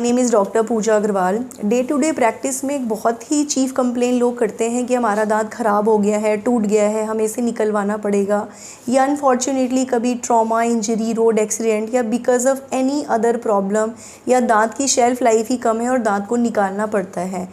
Name is doctor Pooja Agarwal. Day to day practice में एक बहुत ही चीफ कंप्लेन लोग करते हैं कि हमारा दांत ख़राब हो गया है, टूट गया है, हमें इसे निकलवाना पड़ेगा, या अनफॉर्चुनेटली कभी ट्रॉमा, इंजरी, रोड एक्सीडेंट या because of any other problem या दांत की शेल्फ लाइफ ही कम है और दांत को निकालना पड़ता है।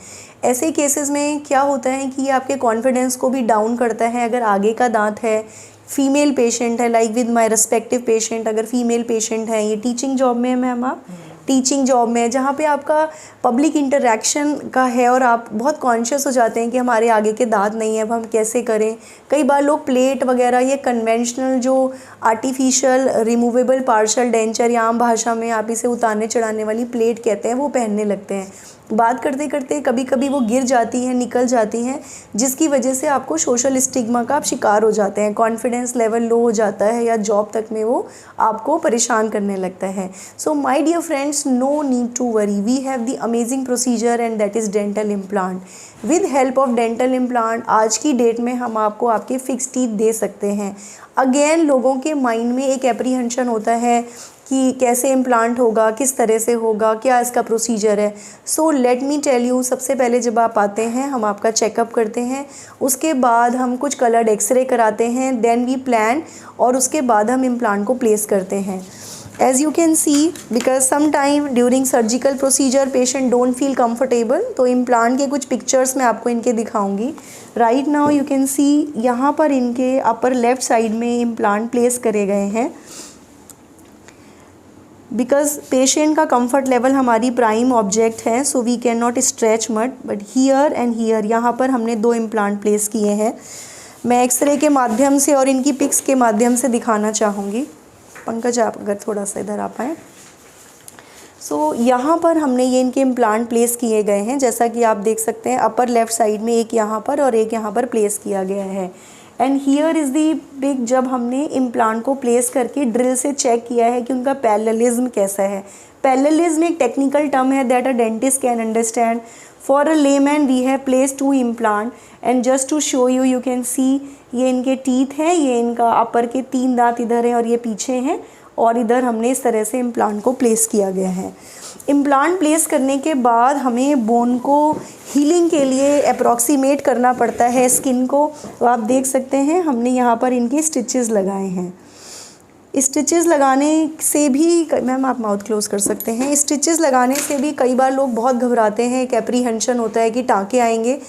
ऐसे केसेस में क्या होता है कि ये आपके कॉन्फिडेंस को भी डाउन करता है। अगर आगे का दांत है, फीमेल पेशेंट है, like with my respective patient, अगर फीमेल पेशेंट है, ये टीचिंग जॉब में है मैम, आप टीचिंग जॉब में जहाँ पे आपका पब्लिक इंटरेक्शन का है और आप बहुत कॉन्शियस हो जाते हैं कि हमारे आगे के दांत नहीं है, अब हम कैसे करें। कई बार लोग प्लेट वगैरह ये कन्वेंशनल जो आर्टिफिशियल रिमूवेबल पार्शियल डेंचर या आम भाषा में आप इसे उतारने चढ़ाने वाली प्लेट कहते हैं, वो पहनने लगते हैं। बात करते करते कभी कभी वो गिर जाती हैं, निकल जाती हैं, जिसकी वजह से आपको सोशल स्टिग्मा का आप शिकार हो जाते हैं, कॉन्फिडेंस लेवल लो हो जाता है या जॉब तक में वो आपको परेशान करने लगता है। So my dear friends, no need to worry, we have the amazing procedure and that is dental implant. With help of dental implant आज की डेट में हम आपको आपके फिक्स टीथ दे सकते हैं। अगेन लोगों के माइंड में एक एप्रीहेंशन होता है कि कैसे इम्प्लांट होगा, किस तरह से होगा, क्या इसका प्रोसीजर है। So let me tell you, सबसे पहले जब आप आते हैं हम आपका चेकअप करते हैं, उसके बाद हम कुछ कलर्ड एक्सरे कराते हैं, देन वी प्लान, और उसके बाद हम इम्प्लांट को प्लेस करते हैं। As you can see, because some time during surgical procedure patient don't feel comfortable, तो इम्प्लांट के कुछ पिक्चर्स मैं आपको इनके दिखाऊंगी। Right now you can see, यहाँ पर इनके अपर लेफ्ट साइड में इम्प्लांट प्लेस करे गए हैं। बिकॉज पेशेंट का कंफर्ट लेवल हमारी प्राइम ऑब्जेक्ट है, so we can not stretch much, but here and here यहाँ पर हमने 2 इम्प्लांट प्लेस किए हैं। मैं एक्सरे के माध्यम से और इनकी पिक्स के माध्यम से दिखाना चाहूँगी। पंकज आप अगर थोड़ा सा इधर आ पाएँ। सो यहाँ पर हमने ये इनके इम्प्लांट प्लेस किए गए हैं, जैसा कि आप देख सकते हैं अपर लेफ़्ट साइड में एक यहाँ पर और एक यहाँ पर प्लेस किया गया है। And here is the pic जब हमने इम्प्लांट को प्लेस करके ड्रिल से चेक किया है कि उनका पैरेललिज्म कैसा है। पैरेललिज्म एक टेक्निकल टर्म है that a dentist can understand. For a layman we have place 2 implant and just to show you, you can see ये इनके टीथ हैं, ये इनका अपर के 3 दांत इधर हैं और ये पीछे हैं, और इधर हमने इस तरह से इम्प्लांट को प्लेस किया गया है। इम्प्लांट प्लेस करने के बाद हमें बोन को हीलिंग के लिए अप्रॉक्सीमेट करना पड़ता है स्किन को। तो आप देख सकते हैं हमने यहाँ पर इनके स्टिचेस लगाए हैं। स्टिचेस लगाने से भी, मैम आप माउथ क्लोज कर सकते हैं, स्टिचेस लगाने से भी कई बार लोग बहुत घबराते हैं, एक एप्रीहेंशन होता है कि टाँके आएंगे।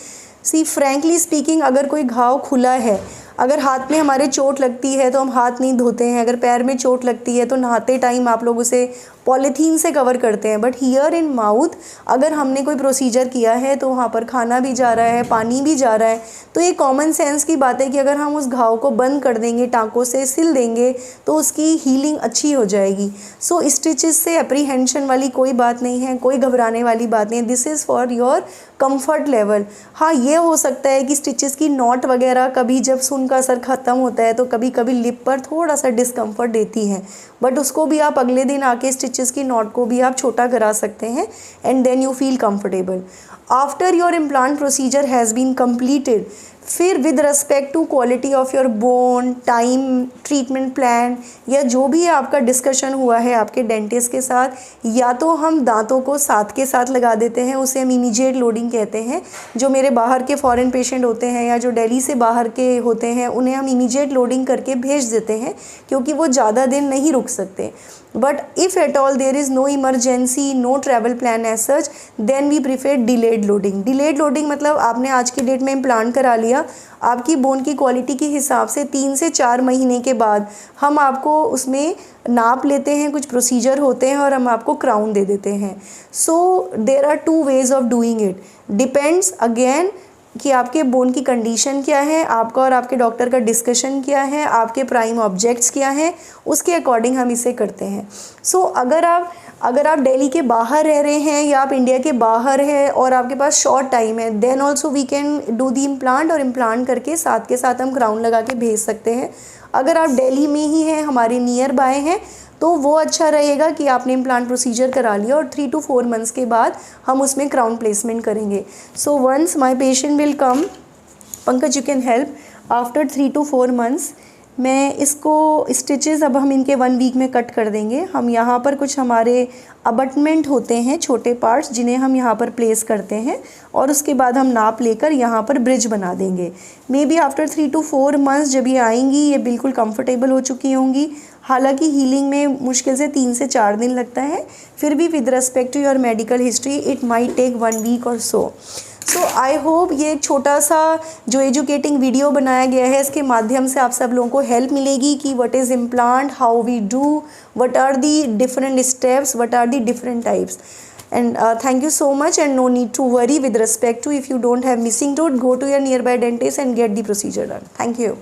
सी फ्रैंकली स्पीकिंग, अगर कोई घाव खुला है, अगर हाथ में हमारे चोट लगती है तो हम हाथ नहीं धोते हैं, अगर पैर में चोट लगती है तो नहाते टाइम आप लोग उसे पॉलीथीन से कवर करते हैं, बट हियर इन माउथ अगर हमने कोई प्रोसीजर किया है तो वहाँ पर खाना भी जा रहा है, पानी भी जा रहा है, तो ये कॉमन सेंस की बात है कि अगर हम उस घाव को बंद कर देंगे, टाँकों से सिल देंगे, तो उसकी हीलिंग अच्छी हो जाएगी। सो स्टिचेस से अप्रीहेंशन वाली कोई बात नहीं है, कोई घबराने वाली बात नहीं है, this is for your comfort level. हाँ, ये हो सकता है कि स्टिचेस की नॉट वगैरह कभी जब सुन का असर ख़त्म होता है तो कभी कभी लिप पर थोड़ा सा डिस्कम्फर्ट देती हैं, बट उसको भी आप अगले दिन आके स्टिचेस की नॉट को भी आप छोटा करा सकते हैं and then you feel comfortable. After your implant procedure has been completed, फिर with respect to quality of your bone, time, treatment plan, या जो भी आपका डिस्कशन हुआ है आपके डेंटिस्ट के साथ, या तो हम दांतों को साथ के साथ लगा देते हैं, उसे हम इमीडिएट लोडिंग कहते हैं। जो मेरे बाहर के फॉरेन पेशेंट होते हैं या जो दिल्ली से बाहर के होते हैं, उन्हें हम इमीडिएट लोडिंग करके भेज देते हैं क्योंकि वो ज़्यादा दिन नहीं रुक सकते। But if at all there is no emergency, no travel plan as such, then we prefer delayed loading. Delayed loading मतलब आपने आज की डेट में इम्प्लांट करा लिया, आपकी बोन की क्वालिटी के हिसाब से 3 से 4 महीने के बाद हम आपको उसमें नाप लेते हैं, कुछ प्रोसीजर होते हैं और हम आपको क्राउन दे देते हैं। So there are 2 ways of doing it, depends again कि आपके बोन की कंडीशन क्या है, आपका और आपके डॉक्टर का डिस्कशन क्या है, आपके प्राइम ऑब्जेक्ट्स क्या हैं, उसके अकॉर्डिंग हम इसे करते हैं। सो अगर आप दिल्ली के बाहर रह रहे हैं या आप इंडिया के बाहर हैं और आपके पास शॉर्ट टाइम है, then also we can do the implant, और इम्प्लांट करके साथ के साथ हम क्राउन लगा के भेज सकते हैं। अगर आप दिल्ली में ही हैं, हमारे नियर बाय हैं, तो वो अच्छा रहेगा कि आपने इम्प्लांट प्रोसीजर करा लिया और 3 to 4 मंथ्स के बाद हम उसमें क्राउन प्लेसमेंट करेंगे। So once my patient will come, Pankaj you can help, after 3 to 4 months मैं इसको स्टिचेस अब हम इनके 1 वीक में कट कर देंगे। हम यहाँ पर कुछ हमारे अबटमेंट होते हैं, छोटे पार्ट्स जिन्हें हम यहाँ पर प्लेस करते हैं और उसके बाद हम नाप लेकर यहाँ पर ब्रिज बना देंगे। May be after 3 to 4 months जब ये आएंगी ये बिल्कुल कंफर्टेबल हो चुकी होंगी। हालांकि हीलिंग में मुश्किल से 3 से 4 दिन लगता है, फिर भी with respect to your medical history it might take 1 week और सो आई होप ये एक छोटा सा जो एजुकेटिंग वीडियो बनाया गया है इसके माध्यम से आप सब लोगों को हेल्प मिलेगी कि what is implant, how we do, what are the different steps, what are the different types. And thank you so much, and no need to worry with respect to if you don't have missing tooth, go to your nearby dentist and get the procedure done. Thank you.